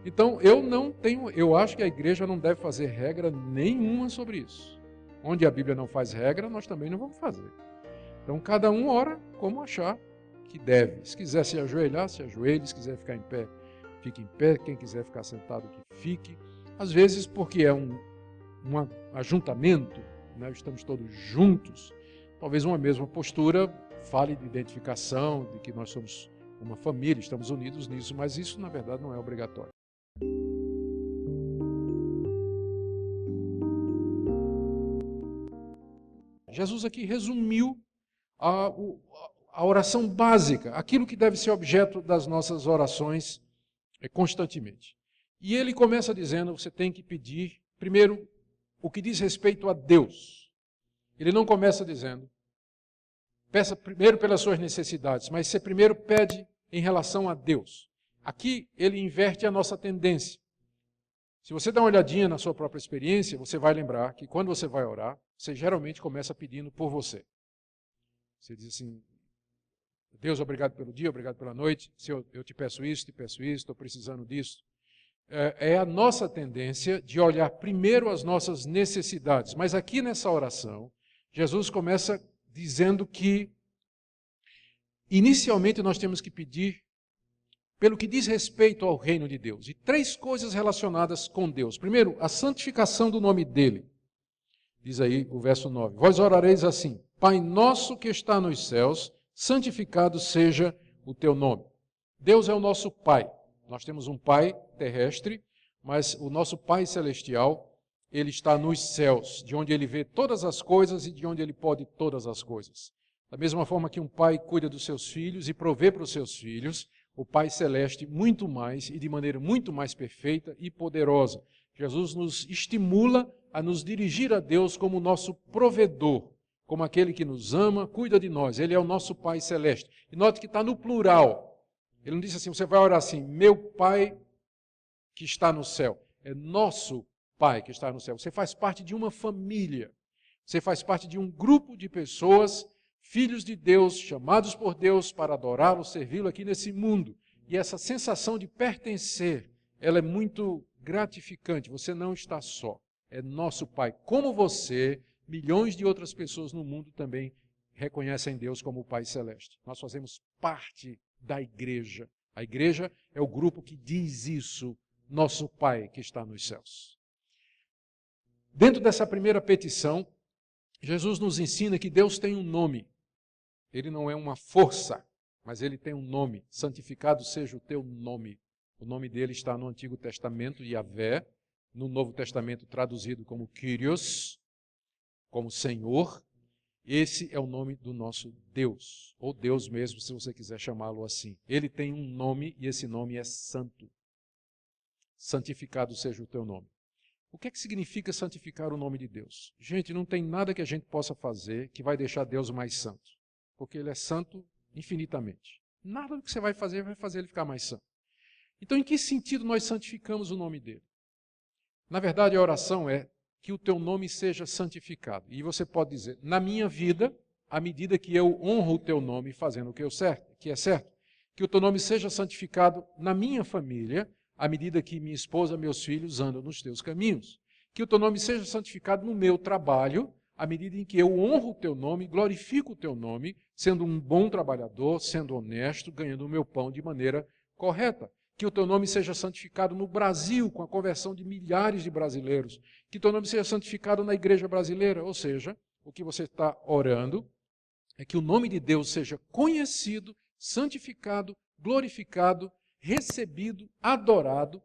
Então, eu acho que a igreja não deve fazer regra nenhuma sobre isso. Onde a Bíblia não faz regra, nós também não vamos fazer. Então, cada um ora como achar que deve. Se quiser se ajoelhar, se ajoelhe. Se quiser ficar em pé, fique em pé. Quem quiser ficar sentado, que fique. Às vezes, porque é um ajuntamento, né? Estamos todos juntos, talvez uma mesma postura fale de identificação, de que nós somos uma família, estamos unidos nisso, mas isso, na verdade, não é obrigatório. Jesus aqui resumiu a oração básica, aquilo que deve ser objeto das nossas orações constantemente. E ele começa dizendo, você tem que pedir, primeiro, o que diz respeito a Deus. Ele não começa dizendo, peça primeiro pelas suas necessidades, mas você primeiro pede em relação a Deus. Aqui ele inverte a nossa tendência. Se você dá uma olhadinha na sua própria experiência, você vai lembrar que quando você vai orar, você geralmente começa pedindo por você. Você diz assim, Deus, obrigado pelo dia, obrigado pela noite, Senhor, eu te peço isso, estou precisando disso. É a nossa tendência de olhar primeiro as nossas necessidades. Mas aqui nessa oração, Jesus começa dizendo que, inicialmente, nós temos que pedir pelo que diz respeito ao reino de Deus. E 3 coisas relacionadas com Deus. Primeiro, a santificação do nome dele. Diz aí o verso 9. Vós orareis assim, Pai nosso que está nos céus, santificado seja o teu nome. Deus é o nosso Pai. Nós temos um Pai terrestre, mas o nosso Pai celestial, ele está nos céus, de onde ele vê todas as coisas e de onde ele pode todas as coisas. Da mesma forma que um pai cuida dos seus filhos e provê para os seus filhos, o Pai Celeste muito mais e de maneira muito mais perfeita e poderosa. Jesus nos estimula a nos dirigir a Deus como nosso provedor, como aquele que nos ama, cuida de nós. Ele é o nosso Pai Celeste. E note que está no plural. Ele não disse assim, você vai orar assim, meu Pai que está no céu. É nosso Pai que está no céu. Você faz parte de uma família. Você faz parte de um grupo de pessoas, filhos de Deus, chamados por Deus para adorá-lo, servi-lo aqui nesse mundo. E essa sensação de pertencer, ela é muito gratificante. Você não está só. É nosso Pai. Como você, milhões de outras pessoas no mundo também reconhecem Deus como o Pai Celeste. Nós fazemos parte da igreja. A igreja é o grupo que diz isso, nosso Pai que está nos céus. Dentro dessa primeira petição, Jesus nos ensina que Deus tem um nome. Ele não é uma força, mas ele tem um nome. Santificado seja o teu nome. O nome dele está no Antigo Testamento, Yahvé, no Novo Testamento traduzido como Kyrios, como Senhor. Esse é o nome do nosso Deus, ou Deus mesmo, se você quiser chamá-lo assim. Ele tem um nome e esse nome é santo. Santificado seja o teu nome. O que é que significa santificar o nome de Deus? Gente, não tem nada que a gente possa fazer que vai deixar Deus mais santo, porque ele é santo infinitamente. Nada do que você vai fazer ele ficar mais santo. Então, em que sentido nós santificamos o nome dele? Na verdade, a oração é que o teu nome seja santificado. E você pode dizer, na minha vida, à medida que eu honro o teu nome fazendo o que é certo, que o teu nome seja santificado na minha família, à medida que minha esposa, meus filhos andam nos teus caminhos. Que o teu nome seja santificado no meu trabalho, à medida em que eu honro o teu nome, glorifico o teu nome, sendo um bom trabalhador, sendo honesto, ganhando o meu pão de maneira correta. Que o teu nome seja santificado no Brasil, com a conversão de milhares de brasileiros. Que o teu nome seja santificado na igreja brasileira. Ou seja, o que você está orando é que o nome de Deus seja conhecido, santificado, glorificado, recebido, adorado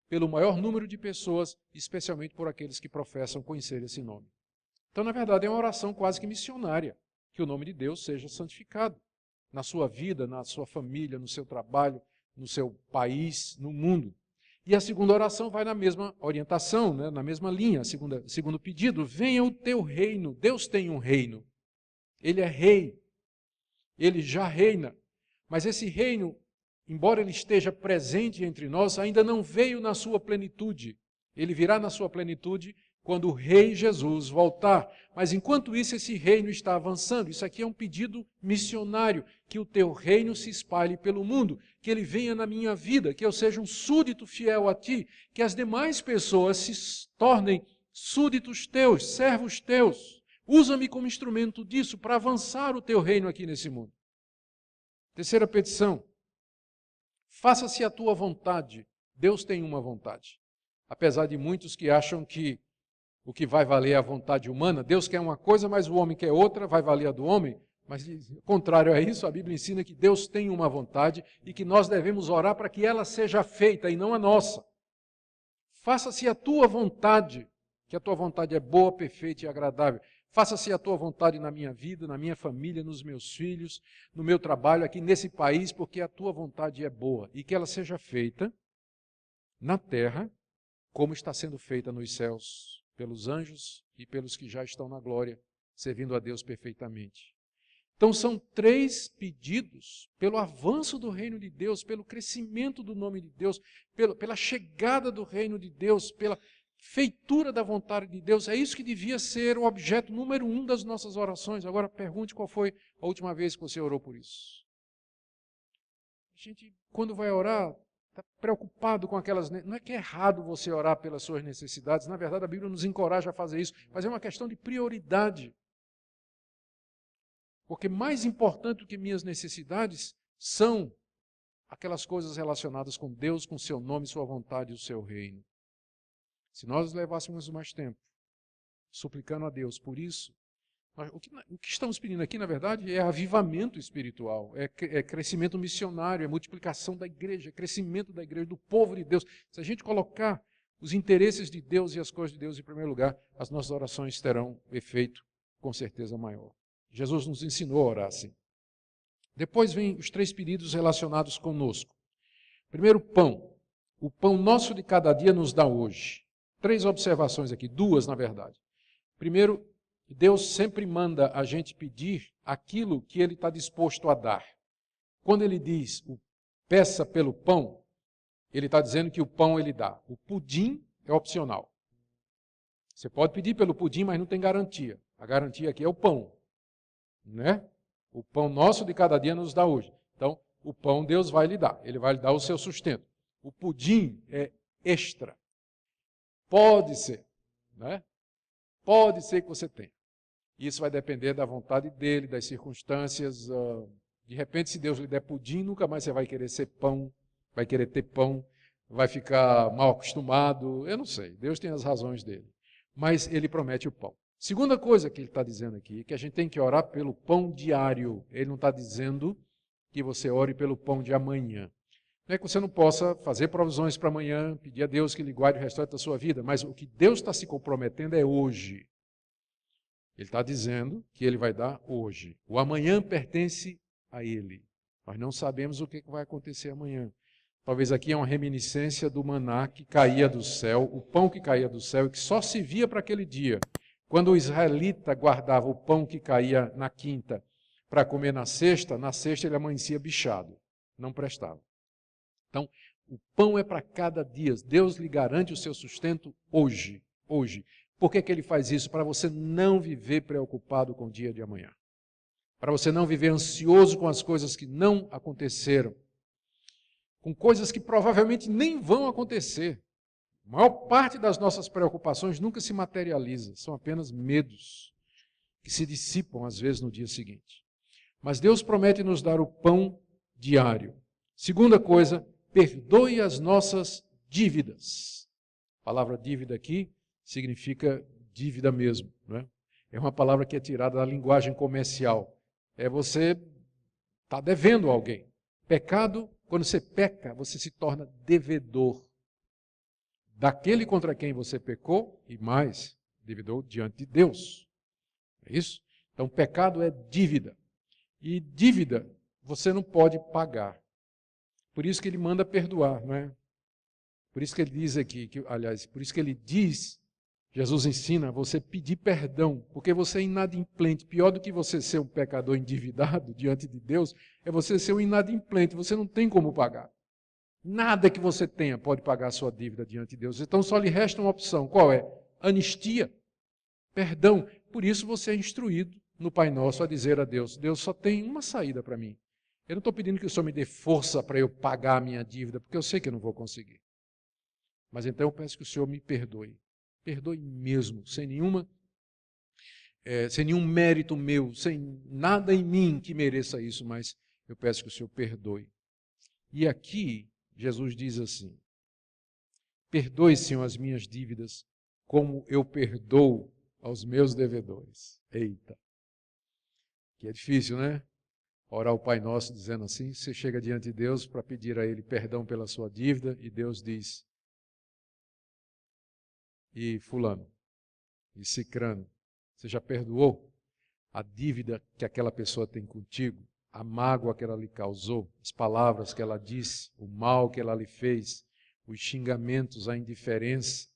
pelo maior número de pessoas, especialmente por aqueles que professam conhecer esse nome. Então, na verdade, é uma oração quase que missionária, que o nome de Deus seja santificado na sua vida, na sua família, no seu trabalho, no seu país, no mundo. E a segunda oração vai na mesma orientação, né? Na mesma linha, segundo pedido, venha o teu reino. Deus tem um reino. Ele é rei. Ele já reina. Mas esse reino, embora ele esteja presente entre nós, ainda não veio na sua plenitude. Ele virá na sua plenitude quando o rei Jesus voltar. Mas enquanto isso, esse reino está avançando. Isso aqui é um pedido missionário, que o teu reino se espalhe pelo mundo, que ele venha na minha vida, que eu seja um súdito fiel a ti, que as demais pessoas se tornem súditos teus, servos teus. Usa-me como instrumento disso para avançar o teu reino aqui nesse mundo. Terceira petição. Faça-se a tua vontade. Deus tem uma vontade. Apesar de muitos que acham que o que vai valer é a vontade humana, Deus quer uma coisa, mas o homem quer outra, vai valer a do homem. Mas, contrário a isso, a Bíblia ensina que Deus tem uma vontade e que nós devemos orar para que ela seja feita e não a nossa. Faça-se a tua vontade, que a tua vontade é boa, perfeita e agradável. Faça-se a tua vontade na minha vida, na minha família, nos meus filhos, no meu trabalho, aqui nesse país, porque a tua vontade é boa e que ela seja feita na terra, como está sendo feita nos céus, pelos anjos e pelos que já estão na glória, servindo a Deus perfeitamente. Então são 3 pedidos pelo avanço do reino de Deus, pelo crescimento do nome de Deus, pela chegada do reino de Deus, pela feitura da vontade de Deus. É isso que devia ser o objeto número 1 das nossas orações. Agora pergunte qual foi a última vez que você orou por isso. A gente, quando vai orar, está preocupado com aquelas... Não é que é errado você orar pelas suas necessidades, na verdade a Bíblia nos encoraja a fazer isso, mas é uma questão de prioridade. Porque mais importante do que minhas necessidades são aquelas coisas relacionadas com Deus, com o seu nome, sua vontade e o seu reino. Se nós levássemos mais tempo suplicando a Deus por isso, o que estamos pedindo aqui, na verdade, é avivamento espiritual, é crescimento missionário, é multiplicação da igreja, é crescimento da igreja, do povo de Deus. Se a gente colocar os interesses de Deus e as coisas de Deus em primeiro lugar, as nossas orações terão efeito com certeza maior. Jesus nos ensinou a orar assim. Depois vem os 3 pedidos relacionados conosco. Primeiro, pão. O pão nosso de cada dia nos dá hoje. 3 observações aqui, 2 na verdade. Primeiro, Deus sempre manda a gente pedir aquilo que Ele está disposto a dar. Quando Ele diz, peça pelo pão, Ele está dizendo que o pão Ele dá. O pudim é opcional. Você pode pedir pelo pudim, mas não tem garantia. A garantia aqui é o pão. Né? O pão nosso de cada dia nos dá hoje. Então, o pão Deus vai lhe dar. Ele vai lhe dar o seu sustento. O pudim é extra. Pode ser. Né? Pode ser que você tenha. Isso vai depender da vontade dele, das circunstâncias. De repente, se Deus lhe der pudim, nunca mais você vai querer ser pão, vai querer ter pão, vai ficar mal acostumado. Eu não sei. Deus tem as razões dele. Mas ele promete o pão. Segunda coisa que ele está dizendo aqui, é que a gente tem que orar pelo pão diário. Ele não está dizendo que você ore pelo pão de amanhã. Não é que você não possa fazer provisões para amanhã, pedir a Deus que lhe guarde o restante da sua vida, mas o que Deus está se comprometendo é hoje. Ele está dizendo que Ele vai dar hoje. O amanhã pertence a Ele. Nós não sabemos o que vai acontecer amanhã. Talvez aqui é uma reminiscência do maná que caía do céu, o pão que caía do céu e que só se via para aquele dia. Quando o israelita guardava o pão que caía na quinta para comer na sexta ele amanhecia bichado, não prestava. Então, o pão é para cada dia. Deus lhe garante o seu sustento hoje. Por que Ele faz isso? Para você não viver preocupado com o dia de amanhã. Para você não viver ansioso com as coisas que não aconteceram. Com coisas que provavelmente nem vão acontecer. A maior parte das nossas preocupações nunca se materializa, são apenas medos que se dissipam às vezes no dia seguinte. Mas Deus promete nos dar o pão diário. Segunda coisa, perdoe as nossas dívidas. A palavra dívida aqui significa dívida mesmo, né? É uma palavra que é tirada da linguagem comercial. É você está devendo a alguém. Pecado, quando você peca, você se torna devedor daquele contra quem você pecou e mais, devedor diante de Deus. É isso? Então, pecado é dívida. E dívida você não pode pagar. Por isso que ele manda perdoar, não é? Por isso que ele diz aqui, por isso que ele diz, Jesus ensina você pedir perdão, porque você é inadimplente. Pior do que você ser um pecador endividado diante de Deus, é você ser um inadimplente, você não tem como pagar. Nada que você tenha pode pagar a sua dívida diante de Deus. Então só lhe resta uma opção. Qual é? anistia, perdão. Por isso você é instruído no Pai Nosso a dizer a Deus, Deus só tem uma saída para mim. Eu não estou pedindo que o Senhor me dê força para eu pagar a minha dívida, porque eu sei que eu não vou conseguir. Mas então eu peço que o Senhor me perdoe. Perdoe mesmo, sem nenhum mérito meu, sem nada em mim que mereça isso, mas eu peço que o Senhor perdoe. E aqui, Jesus diz assim, perdoe, Senhor, as minhas dívidas, como eu perdoo aos meus devedores. Eita, que é difícil, né? Orar o Pai Nosso dizendo assim, você chega diante de Deus para pedir a Ele perdão pela sua dívida, e Deus diz, e fulano, e cicrano, você já perdoou a dívida que aquela pessoa tem contigo? A mágoa que ela lhe causou, as palavras que ela disse, o mal que ela lhe fez, os xingamentos, a indiferença,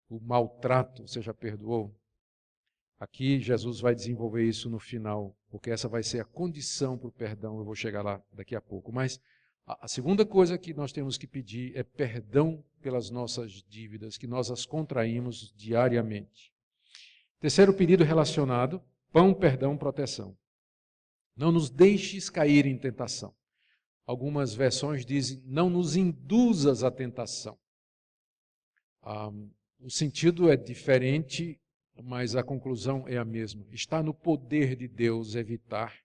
o maltrato, você já perdoou? Aqui Jesus vai desenvolver isso no final, porque essa vai ser a condição para o perdão, eu vou chegar lá daqui a pouco. Mas a segunda coisa que nós temos que pedir é perdão pelas nossas dívidas, que nós as contraímos diariamente. Terceiro pedido relacionado, pão, perdão, proteção. Não nos deixes cair em tentação. Algumas versões dizem, não nos induzas à tentação. O sentido é diferente, mas a conclusão é a mesma. Está no poder de Deus evitar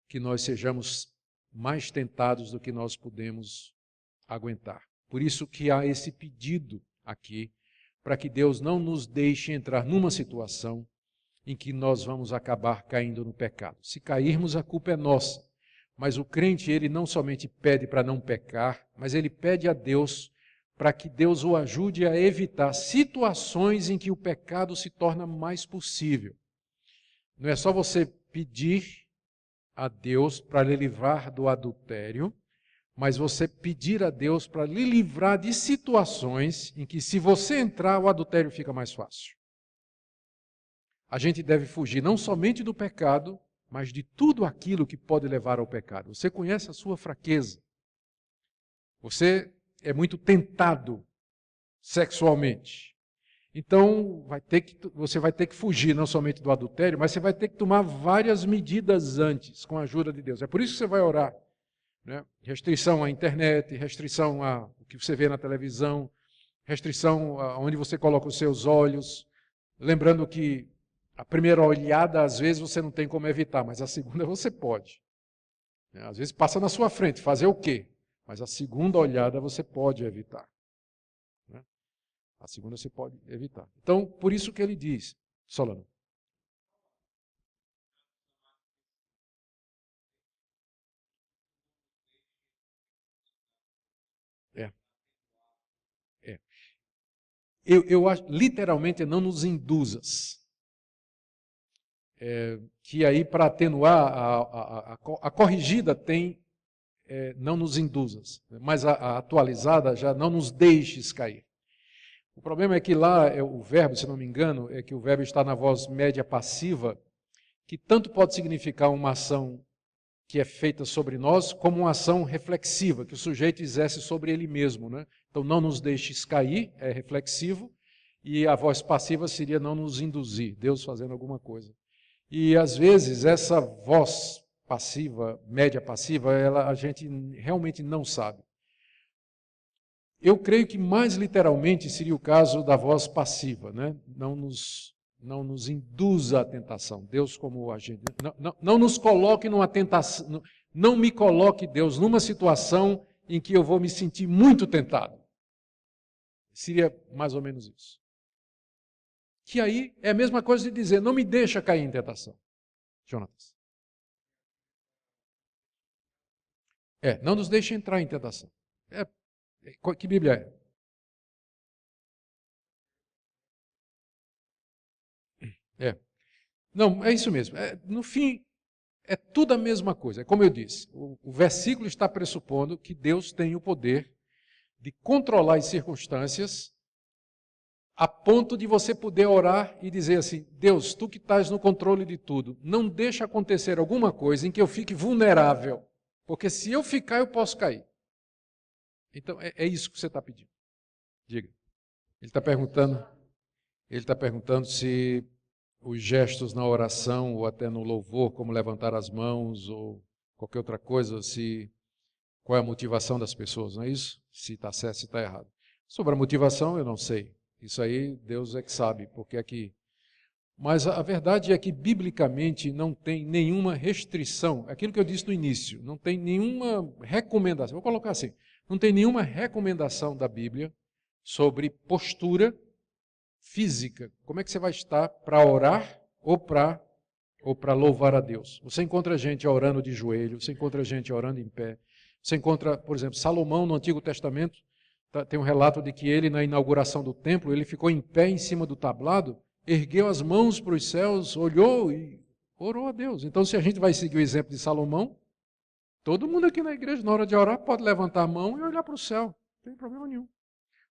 que nós sejamos mais tentados do que nós podemos aguentar. Por isso que há esse pedido aqui, para que Deus não nos deixe entrar numa situação em que nós vamos acabar caindo no pecado. Se cairmos, a culpa é nossa. Mas o crente, ele não somente pede para não pecar, mas ele pede a Deus para que Deus o ajude a evitar situações em que o pecado se torna mais possível. Não é só você pedir a Deus para lhe livrar do adultério, mas você pedir a Deus para lhe livrar de situações em que, se você entrar, o adultério fica mais fácil. A gente deve fugir não somente do pecado, mas de tudo aquilo que pode levar ao pecado. Você conhece a sua fraqueza. Você é muito tentado sexualmente. Então, você vai ter que fugir não somente do adultério, mas você vai ter que tomar várias medidas antes, com a ajuda de Deus. É por isso que você vai orar. Né? Restrição à internet, restrição ao que você vê na televisão, restrição aonde você coloca os seus olhos. Lembrando que a primeira olhada, às vezes, você não tem como evitar, mas a segunda você pode. Às vezes passa na sua frente, fazer o quê? Mas a segunda olhada você pode evitar. A segunda você pode evitar. Então, por isso que ele diz, Solano. Eu acho, literalmente, não nos induzas. Que aí, para atenuar, a corrigida tem não nos induzas, mas a atualizada já não nos deixes cair. O problema é que lá o verbo, se não me engano, é que o verbo está na voz média passiva, que tanto pode significar uma ação que é feita sobre nós, como uma ação reflexiva, que o sujeito exerce sobre ele mesmo. Né? Então, não nos deixes cair, é reflexivo, e a voz passiva seria não nos induzir, Deus fazendo alguma coisa. E, às vezes, essa voz passiva, média passiva, a gente realmente não sabe. Eu creio que mais literalmente seria o caso da voz passiva, né? Não nos induza à tentação. Deus como agente. Não nos coloque numa tentação, não me coloque, Deus, numa situação em que eu vou me sentir muito tentado. Seria mais ou menos isso. Que aí é a mesma coisa de dizer, não me deixa cair em tentação. Jonatas. Não nos deixa entrar em tentação. Que Bíblia é? Não, é isso mesmo. No fim, é tudo a mesma coisa. Como eu disse, o versículo está pressupondo que Deus tem o poder de controlar as circunstâncias a ponto de você poder orar e dizer assim, Deus, tu que estás no controle de tudo, não deixa acontecer alguma coisa em que eu fique vulnerável, porque se eu ficar, eu posso cair. Então, é isso que você está pedindo. Diga. Ele está perguntando. Ele está perguntando se os gestos na oração ou até no louvor, como levantar as mãos ou qualquer outra coisa, qual é a motivação das pessoas, não é isso? Se está certo, se está errado. Sobre a motivação, eu não sei. Isso aí, Deus é que sabe, porque aqui. Mas a verdade é que, biblicamente, não tem nenhuma restrição. Aquilo que eu disse no início, não tem nenhuma recomendação. Vou colocar assim, não tem nenhuma recomendação da Bíblia sobre postura física. Como é que você vai estar para orar ou para louvar a Deus? Você encontra gente orando de joelho, você encontra gente orando em pé. Você encontra, por exemplo, Salomão no Antigo Testamento, tem um relato de que ele, na inauguração do templo, ele ficou em pé em cima do tablado, ergueu as mãos para os céus, olhou e orou a Deus. Então, se a gente vai seguir o exemplo de Salomão, todo mundo aqui na igreja, na hora de orar, pode levantar a mão e olhar para o céu. Não tem problema nenhum.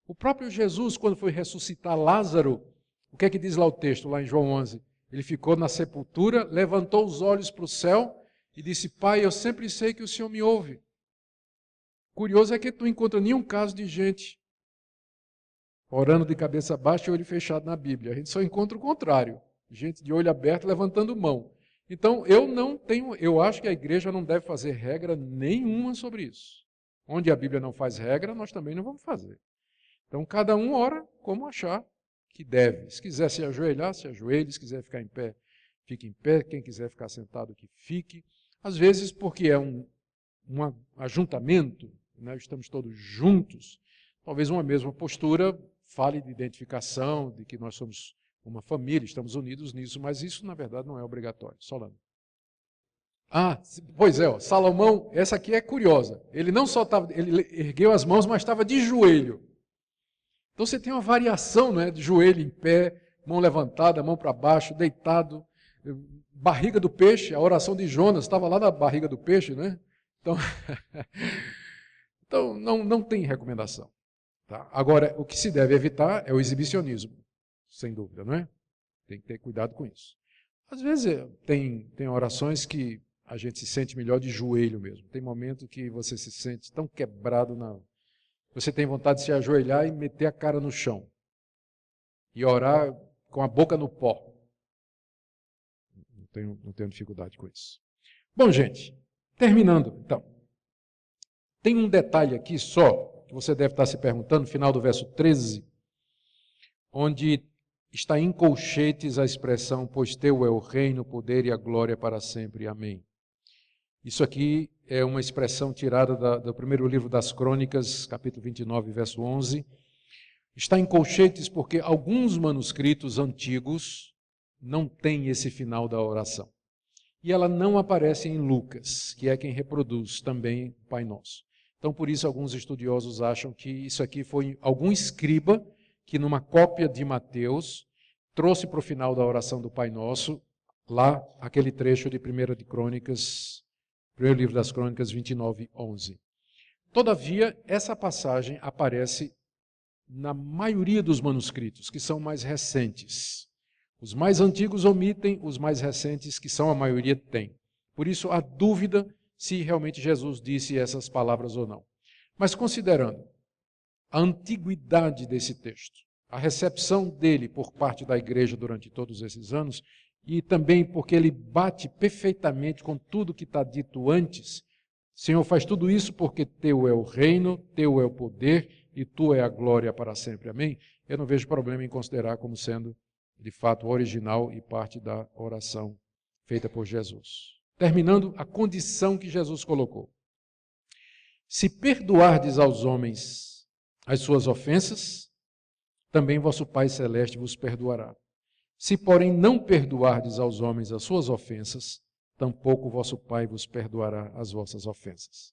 O próprio Jesus, quando foi ressuscitar Lázaro, o que é que diz lá o texto, lá em João 11? Ele ficou na sepultura, levantou os olhos para o céu e disse: Pai, eu sempre sei que o Senhor me ouve. Curioso é que tu não encontra nenhum caso de gente orando de cabeça baixa e olho fechado na Bíblia. A gente só encontra o contrário. Gente de olho aberto levantando mão. Então, eu acho que a igreja não deve fazer regra nenhuma sobre isso. Onde a Bíblia não faz regra, nós também não vamos fazer. Então, cada um ora como achar que deve. Se quiser se ajoelhar, se ajoelhe. Se quiser ficar em pé, fique em pé. Quem quiser ficar sentado, que fique. Às vezes, porque é um ajuntamento, né? Estamos todos juntos, talvez uma mesma postura fale de identificação, de que nós somos uma família, estamos unidos nisso, mas isso, na verdade, não é obrigatório. Solano. Pois é, Salomão, essa aqui é curiosa. Ele não só estava, ele ergueu as mãos, mas estava de joelho. Então você tem uma variação, né, de joelho em pé, mão levantada, mão para baixo, deitado, barriga do peixe, a oração de Jonas estava lá na barriga do peixe, né? Então não tem recomendação. Tá? Agora, o que se deve evitar é o exibicionismo, sem dúvida, não é? Tem que ter cuidado com isso. Às vezes tem orações que a gente se sente melhor de joelho mesmo. Tem momentos que você se sente tão quebrado, você tem vontade de se ajoelhar e meter a cara no chão. E orar com a boca no pó. Não tenho dificuldade com isso. Bom, gente, terminando, então. Tem um detalhe aqui só, que você deve estar se perguntando, no final do verso 13, onde está em colchetes a expressão, pois teu é o reino, o poder e a glória para sempre. Amém. Isso aqui é uma expressão tirada do primeiro livro das Crônicas, capítulo 29, verso 11. Está em colchetes porque alguns manuscritos antigos não têm esse final da oração. E ela não aparece em Lucas, que é quem reproduz também o Pai Nosso. Então, por isso, alguns estudiosos acham que isso aqui foi algum escriba que, numa cópia de Mateus, trouxe para o final da oração do Pai Nosso, lá, aquele trecho de 1 de Crônicas, primeiro livro das Crônicas, 29, 11. Todavia, essa passagem aparece na maioria dos manuscritos, que são mais recentes. Os mais antigos omitem, os mais recentes, que são a maioria, têm. Por isso, há dúvida se realmente Jesus disse essas palavras ou não. Mas considerando a antiguidade desse texto, a recepção dele por parte da igreja durante todos esses anos, e também porque ele bate perfeitamente com tudo que está dito antes, Senhor, faz tudo isso porque teu é o reino, teu é o poder e tu é a glória para sempre. Amém? Eu não vejo problema em considerar como sendo, de fato, original e parte da oração feita por Jesus. Terminando, a condição que Jesus colocou. Se perdoardes aos homens as suas ofensas, também vosso Pai Celeste vos perdoará. Se, porém, não perdoardes aos homens as suas ofensas, tampouco vosso Pai vos perdoará as vossas ofensas.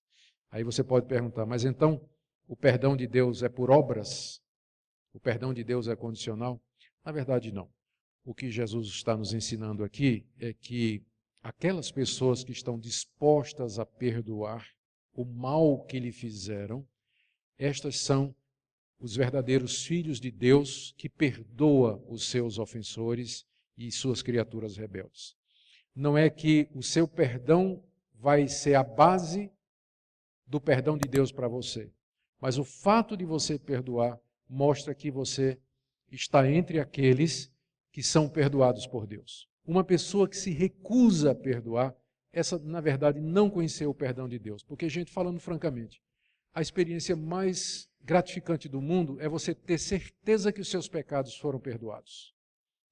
Aí você pode perguntar, mas então o perdão de Deus é por obras? O perdão de Deus é condicional? Na verdade, não. O que Jesus está nos ensinando aqui é que aquelas pessoas que estão dispostas a perdoar o mal que lhe fizeram, estas são os verdadeiros filhos de Deus que perdoa os seus ofensores e suas criaturas rebeldes. Não é que o seu perdão vai ser a base do perdão de Deus para você, mas o fato de você perdoar mostra que você está entre aqueles que são perdoados por Deus. Uma pessoa que se recusa a perdoar, essa, na verdade, não conheceu o perdão de Deus. Porque, gente, falando francamente, a experiência mais gratificante do mundo é você ter certeza que os seus pecados foram perdoados.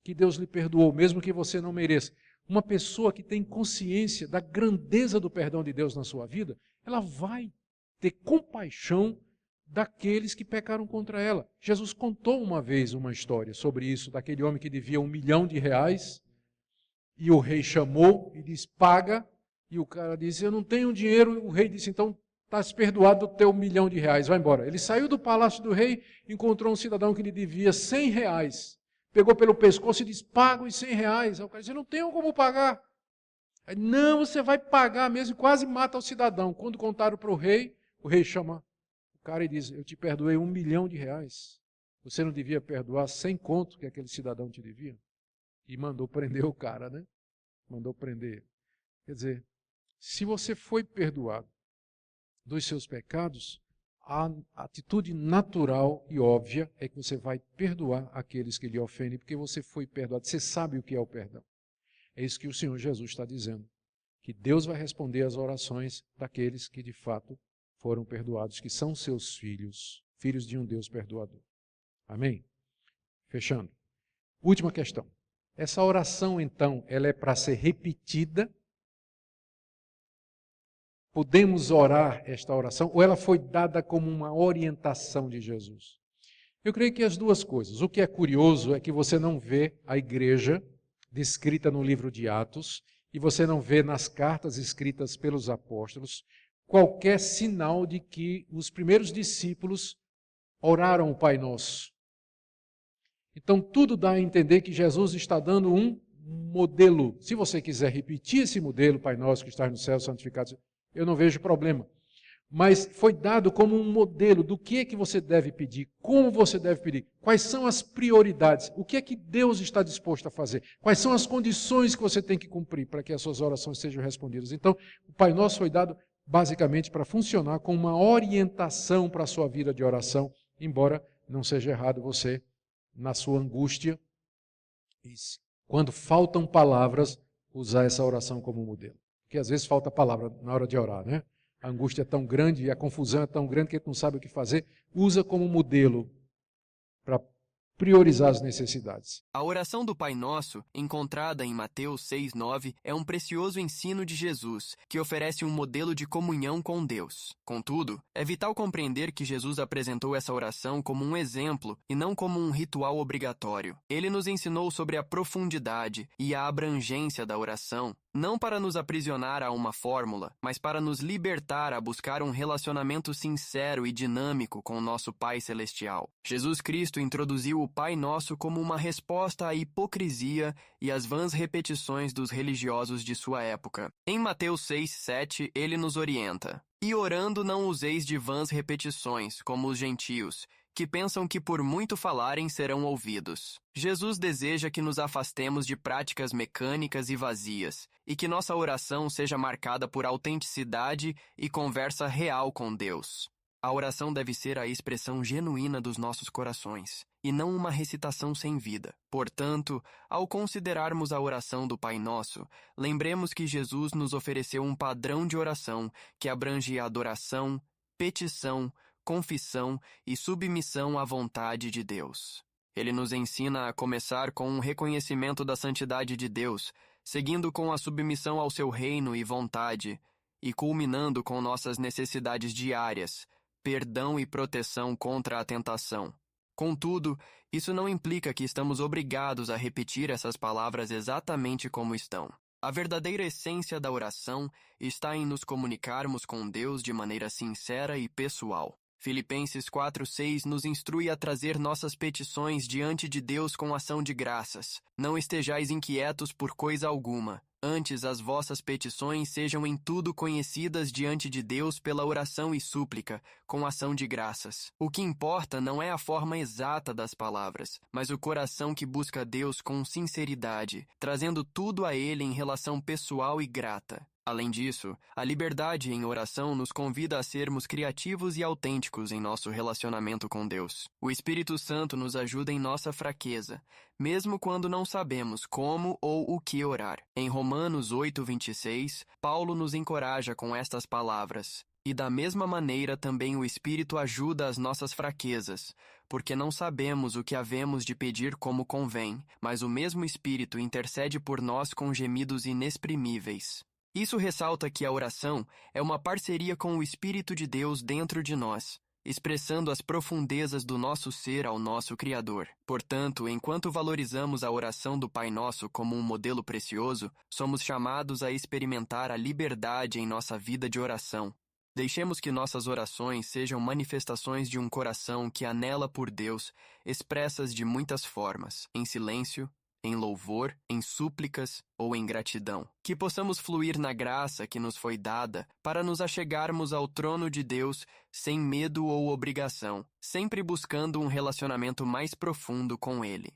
Que Deus lhe perdoou, mesmo que você não mereça. Uma pessoa que tem consciência da grandeza do perdão de Deus na sua vida, ela vai ter compaixão daqueles que pecaram contra ela. Jesus contou uma vez uma história sobre isso, daquele homem que devia R$1 milhão, e o rei chamou e disse, paga, e o cara disse, eu não tenho dinheiro, o rei disse, então estás perdoado do teu R$1 milhão, vai embora. Ele saiu do palácio do rei, encontrou um cidadão que lhe devia R$100, pegou pelo pescoço e disse, paga os R$100. Aí o cara disse, eu não tenho como pagar. Aí, não, você vai pagar mesmo, e quase mata o cidadão. Quando contaram para o rei chama o cara e diz, eu te perdoei R$1 milhão, você não devia perdoar 100 conto que aquele cidadão te devia? E mandou prender o cara, né? Mandou prender ele. Quer dizer, se você foi perdoado dos seus pecados, a atitude natural e óbvia é que você vai perdoar aqueles que lhe ofendem, porque você foi perdoado, você sabe o que é o perdão. É isso que o Senhor Jesus está dizendo, que Deus vai responder às orações daqueles que de fato foram perdoados, que são seus filhos, filhos de um Deus perdoador. Amém? Fechando. Última questão. Essa oração, então, ela é para ser repetida? Podemos orar esta oração ou ela foi dada como uma orientação de Jesus? Eu creio que as duas coisas. O que é curioso é que você não vê a igreja descrita no livro de Atos e você não vê nas cartas escritas pelos apóstolos qualquer sinal de que os primeiros discípulos oraram o Pai Nosso. Então tudo dá a entender que Jesus está dando um modelo. Se você quiser repetir esse modelo, Pai Nosso que estás no céu, santificado, eu não vejo problema. Mas foi dado como um modelo do que é que você deve pedir, como você deve pedir, quais são as prioridades, o que é que Deus está disposto a fazer, quais são as condições que você tem que cumprir para que as suas orações sejam respondidas. Então, o Pai Nosso foi dado basicamente para funcionar como uma orientação para a sua vida de oração, embora não seja errado você, na sua angústia, quando faltam palavras, usar essa oração como modelo. Porque às vezes falta palavra na hora de orar, né? A angústia é tão grande e a confusão é tão grande que a gente não sabe o que fazer. Usa como modelo para priorizar as necessidades. A oração do Pai Nosso, encontrada em Mateus 6:9, é um precioso ensino de Jesus, que oferece um modelo de comunhão com Deus. Contudo, é vital compreender que Jesus apresentou essa oração como um exemplo e não como um ritual obrigatório. Ele nos ensinou sobre a profundidade e a abrangência da oração, não para nos aprisionar a uma fórmula, mas para nos libertar a buscar um relacionamento sincero e dinâmico com o nosso Pai Celestial. Jesus Cristo introduziu o Pai Nosso como uma resposta à hipocrisia e às vãs repetições dos religiosos de sua época. Em Mateus 6:7, ele nos orienta: E orando não useis de vãs repetições, como os gentios, que pensam que por muito falarem serão ouvidos. Jesus deseja que nos afastemos de práticas mecânicas e vazias, e que nossa oração seja marcada por autenticidade e conversa real com Deus. A oração deve ser a expressão genuína dos nossos corações, e não uma recitação sem vida. Portanto, ao considerarmos a oração do Pai Nosso, lembremos que Jesus nos ofereceu um padrão de oração que abrange adoração, petição, confissão e submissão à vontade de Deus. Ele nos ensina a começar com um reconhecimento da santidade de Deus, seguindo com a submissão ao seu reino e vontade, e culminando com nossas necessidades diárias, perdão e proteção contra a tentação. Contudo, isso não implica que estamos obrigados a repetir essas palavras exatamente como estão. A verdadeira essência da oração está em nos comunicarmos com Deus de maneira sincera e pessoal. Filipenses 4:6 nos instrui a trazer nossas petições diante de Deus com ação de graças. Não estejais inquietos por coisa alguma. Antes, as vossas petições sejam em tudo conhecidas diante de Deus pela oração e súplica, com ação de graças. O que importa não é a forma exata das palavras, mas o coração que busca Deus com sinceridade, trazendo tudo a Ele em relação pessoal e grata. Além disso, a liberdade em oração nos convida a sermos criativos e autênticos em nosso relacionamento com Deus. O Espírito Santo nos ajuda em nossa fraqueza, mesmo quando não sabemos como ou o que orar. Em Romanos 8:26, Paulo nos encoraja com estas palavras: "E da mesma maneira também o Espírito ajuda as nossas fraquezas, porque não sabemos o que havemos de pedir como convém, mas o mesmo Espírito intercede por nós com gemidos inexprimíveis." Isso ressalta que a oração é uma parceria com o Espírito de Deus dentro de nós, expressando as profundezas do nosso ser ao nosso Criador. Portanto, enquanto valorizamos a oração do Pai Nosso como um modelo precioso, somos chamados a experimentar a liberdade em nossa vida de oração. Deixemos que nossas orações sejam manifestações de um coração que anela por Deus, expressas de muitas formas, em silêncio, em louvor, em súplicas ou em gratidão. Que possamos fluir na graça que nos foi dada para nos achegarmos ao trono de Deus sem medo ou obrigação, sempre buscando um relacionamento mais profundo com Ele.